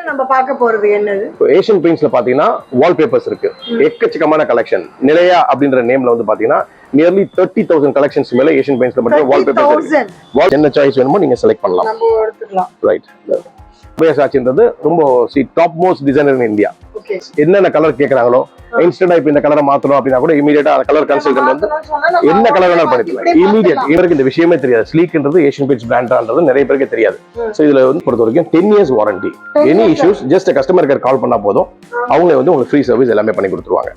நம்ம பார்க்க போறது என்னது? ஏஷியன் பெயிண்ட்ஸ்ல பாத்தீங்கன்னா வால்பேப்பர்ஸ் இருக்கு. எக்கச்சக்கமான கலெக்ஷன். நிலையா அப்படின்ற நேம்ல வந்து பாத்தீங்கன்னா நியர்லி 30,000 கலெக்ஷன்ஸ் மேல ஏஷியன் பெயிண்ட்ஸ்ல மட்டும் வால்பேப்பர்ஸ் இருக்கு. என்ன சாய்ஸ் வேணுமோ நீங்க செலக்ட் பண்ணலாம். நம்ம எடுத்துக்கலாம். ரைட். பேசாச்சுன்றது ரொம்ப top most designer in India. என்னென்ன கலர் கேக்குறாங்களோ இன்ஸ்டன்டா இப்ப இந்த கலரை மாத்தணும் அப்படின்னா கூட இமீடியட்டா கலர் கன்சல்டன்ட் வந்து என்ன கலர் வேணாலும் பண்ணிக்கலாம். இமீடியட். இவருக்கு இந்த விஷயமே தெரியாது. ஸ்லீக்ன்றது ஏஷியன் பெயிண்ட்ஸ் பிராண்டான்றது நிறைய பேருக்கு தெரியாது. சோ இதுல வந்து பொறுத்த வரைக்கும் 10 years warranty. Any issues just customer care கால் பண்ணா போதும், அவங்களே வந்து உங்களுக்கு ஃப்ரீ சர்வீஸ் எல்லாமே பண்ணி கொடுத்துருவாங்க.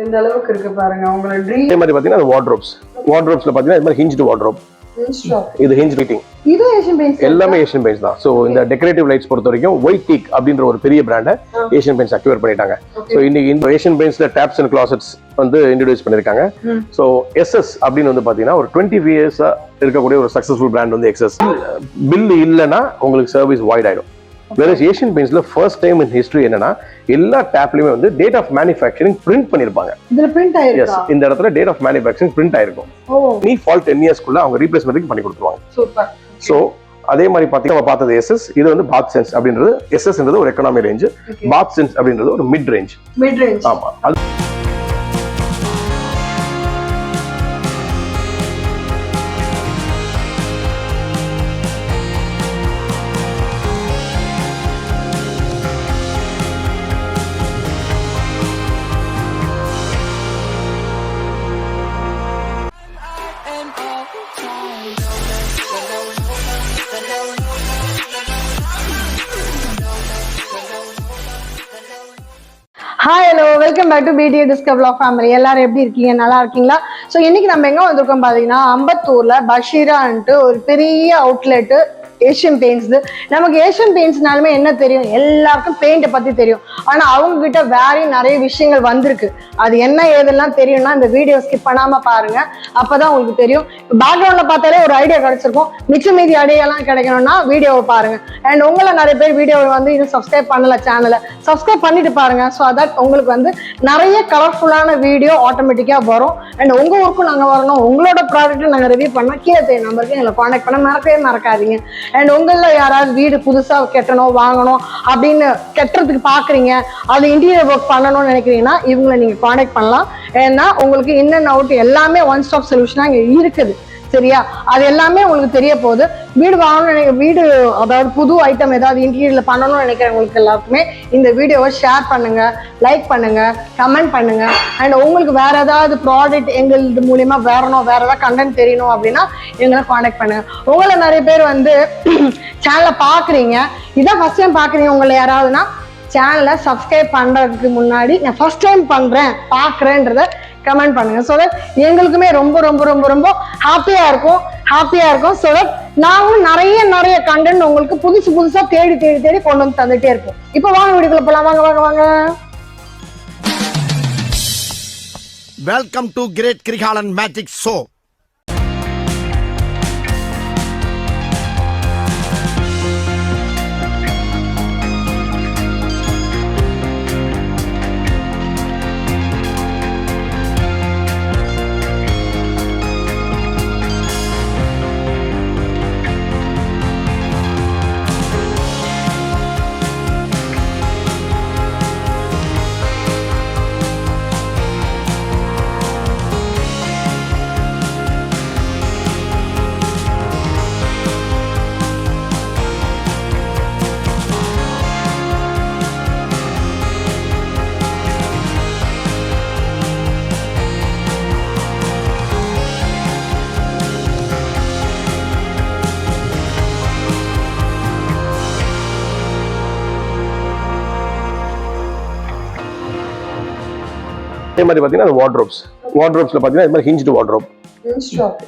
இந்த அளவுக்கு இருக்கு பாருங்க. உங்களோட ட்ரீம் இதே மாதிரி பாத்தீங்கன்னா வார்ட்ரோப்ஸ்ல பாத்தீங்கன்னா இது மாதிரி ஹிஞ்ச்டு வார்ட்ரோப். இது ஹிஞ்ச் ஃபிட்டிங். இது ஏஷியன் பெயிண்ட்ஸ். எல்லாமே ஏஷியன் பெயிண்ட்ஸ் தான். சோ இந்த டெக்கரேட்டிவ் லைட்ஸ் பொறுத்த வரைக்கும் ஒயிட் டீக் அப்படின்ற ஒரு பெரிய பிராண்ட ஏஷியன் பெயிண்ட்ஸ் அக்வயர் பண்ணிட்டாங்க. சோ இன்னைக்கு இந்த ஏஷியன் பெயிண்ட்ஸ்ல டேப்ஸ் அண்ட் கிளாசெட்ஸ் வந்து இன்ட்ரோடியூஸ் பண்ணிருக்காங்க. சோ எஸ்எஸ் அப்படின்னு வந்து பாத்தீங்கன்னா ஒரு 20 இயர்ஸா இருக்கக்கூடிய ஒரு சக்சஸ்ஃபுல் பிராண்ட் வந்து எக்ஸஸ். பில் இல்லனா உங்களுக்கு சர்வீஸ் வாய்ட் ஆயிடும். Whereas Asian Paints first time in history என்னன்னா எல்லா டேப்லயுமே வந்து டேட் ஆஃப் மேனுஃபேக்சரிங் பிரிண்ட் பண்ணிருப்பாங்க. இதுல பிரிண்ட் ஆயிருக்கா? இந்த இடத்துல டேட் ஆஃப் மேனுஃபேக்சரிங் பிரிண்ட் ஆயிருக்கும். நீ ஃபால்ட் 10 இயர்ஸ்க்குள்ள அவங்க ரீப்ளேஸ்மென்ட் பண்ணி கொடுத்துருவாங்க. சூப்பர். சோ அதே மாதிரி பாத்தீங்கன்னா நம்ம பார்த்தது எஸ்எஸ். இது வந்து பாத் சென்ஸ் அப்படின்றது எஸ்எஸ்ன்றது ஒரு எக்கனாமி ரேஞ்ச். பாத் சென்ஸ் அப்படின்றது ஒரு மிட் ரேஞ்ச். ஆமா. Hi hello, welcome back to PDA discover vlog family. எல்லாரும் எப்படி இருக்கீங்க? நல்லா இருக்கீங்களா? ஸோ இன்னைக்கு நம்ம எங்க வந்திருக்கோம் பார்த்தீங்கன்னா அம்பத்தூர்ல பஷீரான்ட்டு ஒரு பெரிய அவுட்லெட்டு ஏஷியன் பெயிண்ட்ஸ். நமக்கு ஏஷியன் பெயிண்ட்ஸ்னாலுமே என்ன தெரியும்? எல்லாருக்கும் பெயிண்டை பத்தி தெரியும். ஆனா அவங்க கிட்ட வேற நிறைய விஷயங்கள் வந்திருக்கு. அது என்ன ஏதெல்லாம் தெரியும்னா இந்த வீடியோ ஸ்கிப் பண்ணாம பாருங்க, அப்பதான் உங்களுக்கு தெரியும். பேக்ரவுண்ட்ல பார்த்தாலே ஒரு ஐடியா கிடைச்சிருக்கும். மிச்ச மீதி ஐடியாலாம் கிடைக்கணும்னா வீடியோவை பாருங்க. அண்ட் உங்களை நிறைய பேர் வீடியோவை வந்து இன்னும் சப்ஸ்கிரைப் பண்ணல, சேனலை சப்ஸ்கிரைப் பண்ணிட்டு பாருங்க. ஸோ தட் உங்களுக்கு வந்து நிறைய கலர்ஃபுல்லான வீடியோ ஆட்டோமேட்டிக்கா வரும். அண்ட் உங்க ஊருக்கும் நாங்க வரணும், உங்களோட ப்ராடக்ட் நாங்க ரிவ்யூ பண்ணோம், கீழே தெரியும் நம்பருக்கு எங்களை கான்டாக்ட் பண்ண மறக்காதீங்க. அண்ட் உங்கள யாராவது வீடு புதுசா கட்டணும் வாங்கணும் அப்படின்னு கட்டுறதுக்கு பாக்குறீங்க, அது இன்டீரியர் ஒர்க் பண்ணணும்னு நினைக்கிறீங்கன்னா இவங்களை நீங்க கான்டாக்ட் பண்ணலாம். ஏன்னா உங்களுக்கு இன் அண்ட் அவுட் எல்லாமே ஒன் ஸ்டாப் சொல்யூஷனா இங்க இருக்குது. சரியா? அது எல்லாமே உங்களுக்கு தெரிய போகுது. வீடு வாங்கணும், வீடு அதாவது புது ஐட்டம் ஏதாவது இன்டீரியர்ல பண்ணணும்னு நினைக்கிறவங்களுக்கு எல்லாருக்குமே இந்த வீடியோவை ஷேர் பண்ணுங்க, லைக் பண்ணுங்க, கமெண்ட் பண்ணுங்க. அண்ட் உங்களுக்கு வேற ஏதாவது ப்ராடக்ட் எங்களது மூலியமா வேற ஏதாவது கண்டென்ட் தெரியணும் அப்படின்னா எங்களை கான்டாக்ட் பண்ணுங்க. உங்களை நிறைய பேர் வந்து சேனலை பாக்குறீங்க, இதான் ஃபர்ஸ்ட் டைம் பாக்குறீங்க. உங்களை யாராவதுன்னா சேனலை சப்ஸ்கிரைப் பண்றதுக்கு முன்னாடி நான் ஃபர்ஸ்ட் டைம் பண்றேன் பாக்குறேன்றத கமெண்ட் பண்ணுங்க. ஸோ தட் எங்களுக்குமே ரொம்ப ரொம்ப ரொம்ப ரொம்ப ஹாப்பியா இருக்கும். ஸோ தட் நாங்களும் நிறைய கண்டென்ட் உங்களுக்கு புதுசா தேடி கொண்டு வந்து தந்துட்டே இருப்போம். இப்போ வாங்க வீடியோக்குள்ள போலாம். வாங்க. Welcome to great Girigalan magic show. இதே மாதிரி பாத்தீங்கன்னா வார்ட்ரோப்ஸ்ல பாத்தீங்கன்னா இது மாதிரி ஹிஞ்ச்டு வார்ட்ரோப்.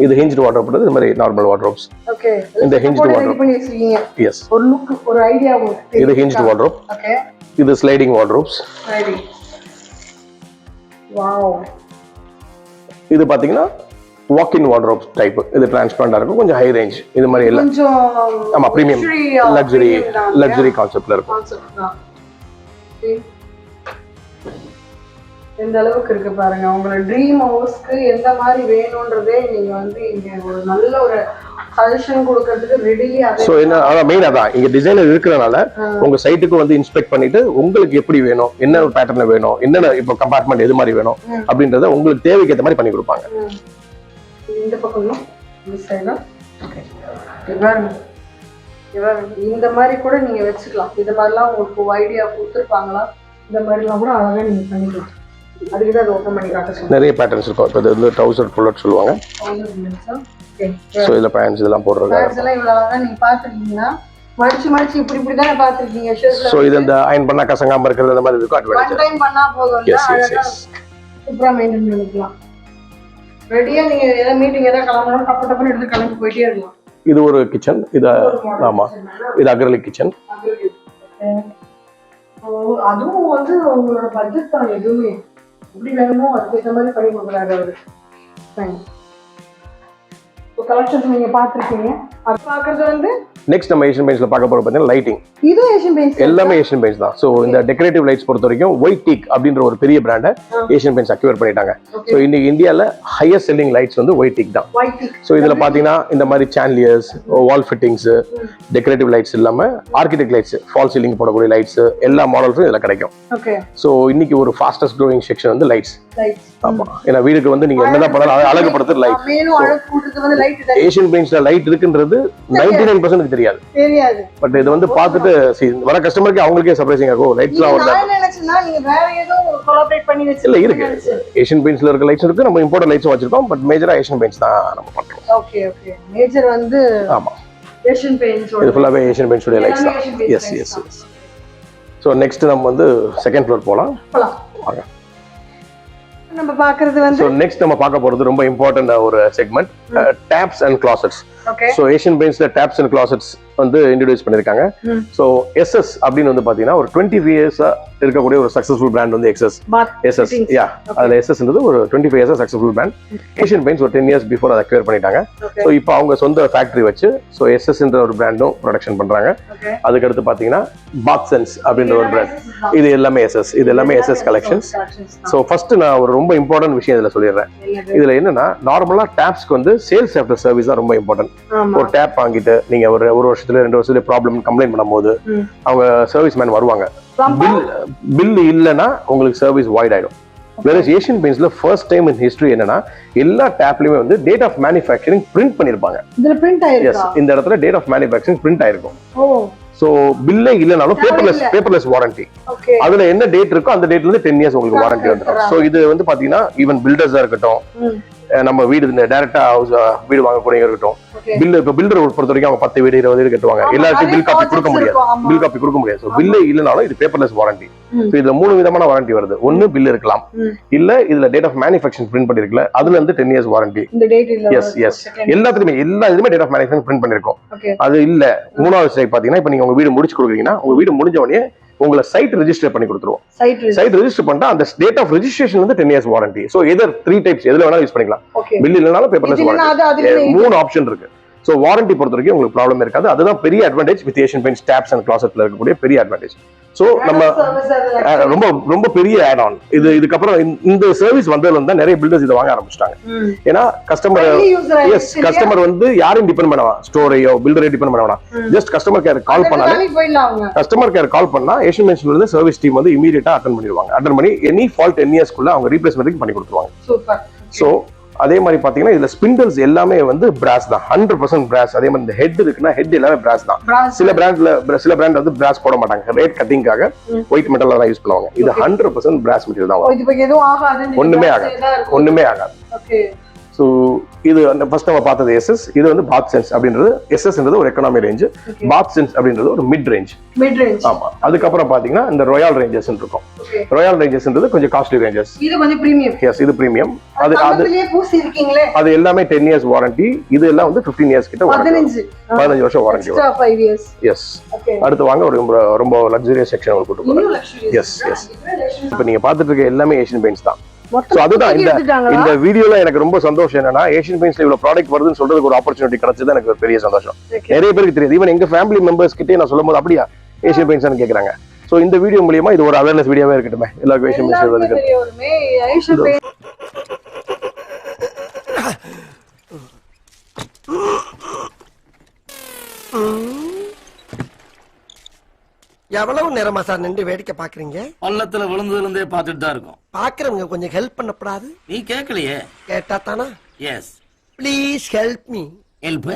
இது ஹிஞ்ச்டு வார்ட்ரோப்ன்றது இது மாதிரி நார்மல் வார்ட்ரோப்ஸ். ஓகே. இந்த ஹிஞ்ச்டு வார்ட்ரோப் பண்ணி வச்சிருக்கீங்க. எஸ். ஒரு லுக், ஒரு ஐடியா உங்களுக்கு. இது ஹிஞ்ச்டு வார்ட்ரோப். ஓகே. இது ஸ்லைடிங் வார்ட்ரோப்ஸ். ஸ்லைடிங். வாவ். இது பாத்தீங்கன்னா வாக் இன் வார்ட்ரோப் டைப். இது டிரான்ஸ்பரண்டா இருக்கும், கொஞ்சம் ஹை ரேஞ்ச். இது மாதிரி இல்ல, கொஞ்சம் ஆமா பிரீமியம் லக்ஸரி கான்செப்ட்ல இருக்கும். எந்த அளவுக்கு இருக்கு பாருங்க. உங்களோட ட்ரீம் ஹவுஸ்க்கு எந்த மாதிரி வேணும்ன்றதே நீங்க வந்து இங்க ஒரு நல்ல ஒரு சஜஷன் கொடுக்கிறதுக்கு ரெடிலி சோ என்ன அதான் மெயின் அதான் இங்க டிசைனர் இருக்கறனால உங்க சைட்டுக்கு வந்து இன்ஸ்பெக்ட் பண்ணிட்டு உங்களுக்கு எப்படி வேணும், என்ன பேட்டர்ன்ல வேணும், என்னென்ன இப்போ கம்பார்ட்மெண்ட் எது மாதிரி வேணும் அப்படின்றத உங்களுக்கு தேவைக்கு ஏற்ற மாதிரி பண்ணி கொடுப்பாங்க. இந்த பக்கம் இந்த மாதிரி கூட நீங்க வச்சுக்கலாம். இது மாதிரிலாம் உங்களுக்கு ஐடியா கொடுத்துருப்பாங்களா, இந்த மாதிரிலாம் கூட அழகா நீங்க பண்ணிக்கலாம். அதுக்கு தான் ஓப்பன் பண்ணி காட்ட சொல்லுங்க. நிறைய பேட்டர்ன்ஸ் இருக்கும். இப்போ இது வந்து ட்ரவுசர் புல்லட் சொல்லுவாங்க. ஸோ இதில் பேண்ட்ஸ் இதெல்லாம் போடுறாங்க. பேண்ட்ஸ் எல்லாம் இவ்வளோ அழகா நீங்க பார்த்துருக்கீங்கன்னா மடிச்சு இப்படி தானே பார்த்துருக்கீங்க. ஸோ இது இந்த அயன் பண்ணா கசங்காம இருக்கிறது அந்த மாதிரி இருக்கும். ஒன் டைம் பண்ணா போதும், அழகா சூப்பரா மெயின்டைன் பண்ணிக்கலாம். ரெடியா நீங்க ஏதாவது மீட்டிங் ஏதாவது கிளம்பணும் டப்பு டப்புன்னு எடுத்து கிளம்பி போயிட்டே இருக்கலாம். இது ஒரு கிச்சன். இது ஆமா, இது அக்ரலிக் கிச்சன். அதுவும் வந்து உங்களோட பட்ஜெட் தான். எதுவுமே எப்படி வேணுமோ அதுக்கேற்ற மாதிரி பண்ணி கொடுக்குறாரு அவரு. கலெக்ஷன்ஸ் நீங்க பாத்துருக்கீங்க. அது பாக்குறது வந்து நெக்ஸ்ட் நம்ம ஏஷியன் பெயிண்ட்ஸ்ல பார்க்க போறோம் பார்த்தீங்கன்னா லைட்டிங். இது ஏஷியன் பெயிண்ட்ஸ், எல்லாமே ஏஷியன் பெயிண்ட்ஸ் தான். ஸோ இந்த டெக்கரேட்டிவ் லைட்ஸ் பொறுத்த வரைக்கும் ஒயிட் டீக் அப்படின்ற ஒரு பெரிய பிராண்டை ஏஷியன் பெயிண்ட்ஸ் அக்யூர் பண்ணிட்டாங்க. ஸோ இன்னைக்கு இந்தியாவில் ஹையஸ்ட் செல்லிங் லைட்ஸ் வந்து ஒயிட் டீக் தான். ஸோ இதில் பார்த்தீங்கன்னா இந்த மாதிரி சான்லியர்ஸ், வால் ஃபிட்டிங்ஸ், டெக்கரேட்டிவ் லைட்ஸ் இல்லாமல் ஆர்கிடெக்ட் லைட்ஸ், ஃபால் சீலிங் போடக்கூடிய லைட்ஸ் எல்லா மாடல்ஸும் இதில் கிடைக்கும். ஸோ இன்னைக்கு ஒரு ஃபாஸ்டஸ்ட் க்ரோயிங் செக்ஷன் வந்து லைட்ஸ். ஆமா, ஏன்னா வீடுக்கு வந்து நீங்க என்னதான் பண்ணாலும் அழகுபடுத்துறது லைட். ஏஷியன் பெயிண்ட்ஸ்ல லைட் இருக்குன்றது 99% தெரியாது. பட் இது வந்து பார்த்துட்டு வர கஸ்டமருக்கு அவங்களுக்கே சர்ப்ரைசிங் ஆகும். லைட்ஸ்லாம் இல்ல இருக்கு. ஏஷியன் பெயிண்ட்ஸ்ல இருக்க லைட்ஸ் இருக்கு, நம்ம இம்போர்ட் லைட்ஸும் வச்சிருக்கோம். பட் மேஜரா ஏஷியன் பெயிண்ட்ஸ் தான் நம்ம பண்றோம். ஓகே ஓகே, மேஜர் வந்து ஆமா ஏஷியன் பெயிண்ட்ஸ். இது ஃபுல்லாவே ஏஷியன் பெயிண்ட்ஸ் உடைய லைட்ஸ் தான். Yes yes yes. So next நம்ம வந்து செகண்ட் ஃப்ளோர் போலாம். வாங்க. நம்ம பார்க்கிறது வந்து சோ நெக்ஸ்ட் நம்ம பார்க்க போறது ரொம்ப இம்பார்ட்டன்ட் ஒரு segment, taps and closets. So Asian பெயிண்ட்ஸ்ல டேப்ஸ் அண்ட் கிளாசெட்ஸ் வந்து இன்ட்ரோடியூஸ் பண்ணிருக்காங்க. சோ எஸ்எஸ் அப்படின்னு வந்து பாத்தீங்கன்னா ஒரு 25 இயர்ஸா இருக்கக்கூடிய ஒரு சக்சஸ்ஃபுல் பிராண்ட் வந்து எஸ்எஸ். யா, அதுல எஸ்எஸ்ன்றது ஒரு 25 இயர்ஸா சக்சஸ்ஃபுல் பிராண்ட். ஏஷியன் பெயிண்ட்ஸ் ஒரு 10 இயர்ஸ் பிஃபோர் அதை அக்வயர் பண்ணிட்டாங்க. சோ இப்போ அவங்க சொந்த ஃபேக்டரி வச்சு சோ எஸ்எஸ்ன்ற ஒரு பிராண்டும் ப்ரொடக்ஷன் பண்றாங்க. அதுக்கு அடுத்து பாத்தீங்கன்னா பாத்சன்ஸ் அப்படின்ற ஒரு பிராண்ட். இது எல்லாமே எஸ்எஸ். இது எல்லாமே எஸ்எஸ் கலெக்ஷன்ஸ். சோ ஃபர்ஸ்ட் நான் ஒரு ரொம்ப இம்பார்ட்டன்ட் விஷயம் இதுல சொல்லிடுறேன். இதுல என்னன்னா நார்மலா டேப்ஸ்க்கு வந்து சேல்ஸ் ஆஃப்டர் சர்வீஸ் தான் ரொம்ப இம்பார்ட்டன்ட். ஒரு டேப் வாங்கிட்டு நீங்க ஒரு வருஷத்துல 2 வருஷத்துல ப்ராப்ளம் கம்ப்ளைண்ட் பண்ணும்போது அவங்க சர்வீஸ் மேன் வருவாங்க. பில் இல்லைன்னா உங்களுக்கு சர்வீஸ் வாய்ட் ஆயிடும். வேறஸ் ஏஷியன் பெயிண்ட்ஸ்ல ஃபர்ஸ்ட் டைம் இன் ஹிஸ்டரி என்னன்னா எல்லா டேப்லயுமே வந்து டேட் ஆஃப் மேனுஃபேக்சரிங் பிரிண்ட் பண்ணிருப்பாங்க. எஸ், இந்த இடத்துல டேட் ஆஃப் மேனுஃபேக்சரிங் பிரிண்ட் ஆயிருக்கும். சோ பில்லே இல்லனாலும் பேப்பர்லெஸ் வாரண்டி. அதுல என்ன டேட் இருக்கோ அந்த டேட்ல இருந்து 10 இயர்ஸ் உங்களுக்கு வாரண்டி வந்துடும். சோ இது வந்து பாத்தீங்கன்னா ஈவன் பில்டர்ஸா இருக்கட்டும், நம்ம வீடு டைரக்டா வீடு வாங்கக்கூடிய இருக்கட்டும், இப்ப பில்டர் பொறுத்த வரைக்கும் அவங்க 10 வீடு 20 வீடு கட்டுவாங்க. எல்லாருக்கும் பில் காப்பி கொடுக்க முடியாது. சோ பில்லே இல்லனாலும் இது பேப்பர்லெஸ் வாரண்டி. இதுல 3 விதமான வாரண்டி வருது. ஒன்னு பில் இருக்கலாம், இல்ல இதுல டேட் ஆஃப் மேனுஃபேக்சரிங் பிரிண்ட் பண்ணிருக்கல, அதுல இருந்து 10 இயர்ஸ் வாரண்டி. எஸ் எஸ், எல்லாத்துலயுமே எல்லா இதுமே டேட் ஆஃப் மேனுஃபேக்சரிங் பிரிண்ட் பண்ணிருக்கோம். அது இல்ல மூணாவது ஸ்டெப் பாத்தீங்கன்னா இப்ப நீங்க உங்க வீடு முடிச்சு கொடுக்குறீங்கன்னா உங்க வீடு முடிஞ்ச உடனே உங்களை சைட் ரெஜிஸ்டர் பண்ணி கொடுத்துருவோம். சைட் ரெஜிஸ்டர் பண்ணிட்டா அந்த டேட் ஆஃப் ரெஜிஸ்ட்ரேஷன் வந்து 10 years warranty. So either 3 types எதுல வேணாலும் யூஸ் பண்ணிக்கலாம். பில் இல்லனாலும் பேப்பர்லெஸ் வாரண்டி. 3 ஆப்ஷன் இருக்கு. சோ வாரண்டி பொறுத்த வரைக்கும் உங்களுக்கு ப்ராப்ளம் இருக்காது. அதுதான் பெரிய advantage with Asian Paints taps and கிளாசெட்ல இருக்கக்கூடிய பெரிய அட்வான்டேஜ். சோ நம்ம ரொம்ப ரொம்ப பெரிய ஆட் ஆன் இது. இதுக்கப்புறம் இந்த சர்வீஸ் வந்ததுல இருந்தா நிறைய பில்டர்ஸ் இதை வாங்க ஆரம்பிச்சிட்டாங்க. ஏன்னா கஸ்டமர் வந்து யாரையும் டிபெண்ட் பண்ண வேணாம், ஸ்டோரையோ பில்டரையோ டிபெண்ட் பண்ண வேணாம். ஜஸ்ட் கஸ்டமர் கேர் கால் பண்ணா ஏஷியன் பெயிண்ட்ஸ்ல இருந்து சர்வீஸ் டீம் வந்து இமீடியட்டா அட்டெண்ட் பண்ணிடுவாங்க. அட்டெண்ட் பண்ணி எனி ஃபால்ட் 10 இயர்ஸ்க்குள்ள அவங்க ரீப்ளேஸ்மென்ட் பண்ணி கொடுத்துருவாங்க. சோ அதே மாதிரி பாத்தீங்கன்னா இதுல ஸ்பிண்டில்ஸ் எல்லாமே வந்து பிராஸ் தான், 100% பிராஸ். அதே மாதிரி இந்த ஹெட் இருக்குன்னா ஹெட் எல்லாமே பிராஸ் தான். சில பிராண்ட் வந்து பிராஸ் போட மாட்டாங்க, ரேட் கட்டிங்காக ஒயிட் மெட்டல் தான் யூஸ் பண்ணுவாங்க. இது 100% பிராஸ் மெட்டீரியல் தான். ஒண்ணுமே ஆகாது. ஸோ இது ஃபர்ஸ்ட் நம்ம பார்த்தது எஸ்எஸ். இது வந்து பாத் சென்ஸ் அப்படின்றது. எஸ்எஸ்ன்றது ஒரு எக்கனாமி ரேஞ்ச், பாத் சென்ஸ் அப்படின்றது ஒரு மிட் ரேஞ்ச். ஆமா, அதுக்கப்புறம் பாத்தீங்கன்னா இந்த ராயல் ரேஞ்சஸ் இருக்கும். ராயல் ரேஞ்சஸ்ன்றது கொஞ்சம் காஸ்ட்லி ரேஞ்சஸ். இது கொஞ்சம் பிரீமியம். எஸ், இது பிரீமியம். அது எல்லாமே 10 இயர்ஸ் வாரண்டி. இது எல்லாம் வந்து 15 இயர்ஸ் கிட்ட 15 வருஷம் வாரண்டி. எஸ். அடுத்து வாங்க ஒரு ரொம்ப லக்ஸரியஸ் செக்ஷன் உங்களுக்கு கூட்டு போறேன். Yes yes. இப்போ நீங்க பார்த்துட்டு இருக்க எல்லாமே ஏஷியன் பெயிண்ட்ஸ் தான். சோ அதுதான் இந்த வீடியோல எனக்கு ரொம்ப சந்தோஷம் என்னன்னா ஏஷியன் பெயிண்ட்ஸ்ல இவ்வளவு ப்ராடக்ட் வருதுன்னு சொல்றதுக்கு ஒரு ஆப்பர்ச்சுனிட்டி கிடைச்சது எனக்கு ஒரு பெரிய சந்தோஷம். நிறைய பேருக்கு தெரியாது. ஈவன் எங்க ஃபேமிலி மெம்பர்ஸ் கிட்டே நான் சொல்லும்போது அப்படியா ஏஷியன் பெயிண்ட்ஸ் கேக்குறாங்க. சோ இந்த வீடியோ மூலமா இது ஒரு அவேர்னஸ் வீடியோவே இருக்கட்டுமே, எல்லாருக்கும் ஏஷியன் பெயிண்ட்ஸ். எவ்வளவு நேரமா சார் நின்று வேடிக்கை பாக்குறீங்க? பள்ளத்துல விழுந்ததுல இருந்தே பாத்துட்டு தான் இருக்கோம். பாக்குறவங்க கொஞ்சம் ஹெல்ப் பண்ணப்படாது? நீ கேட்கலையே. கேட்டா தானா? Yes. Please help me. Help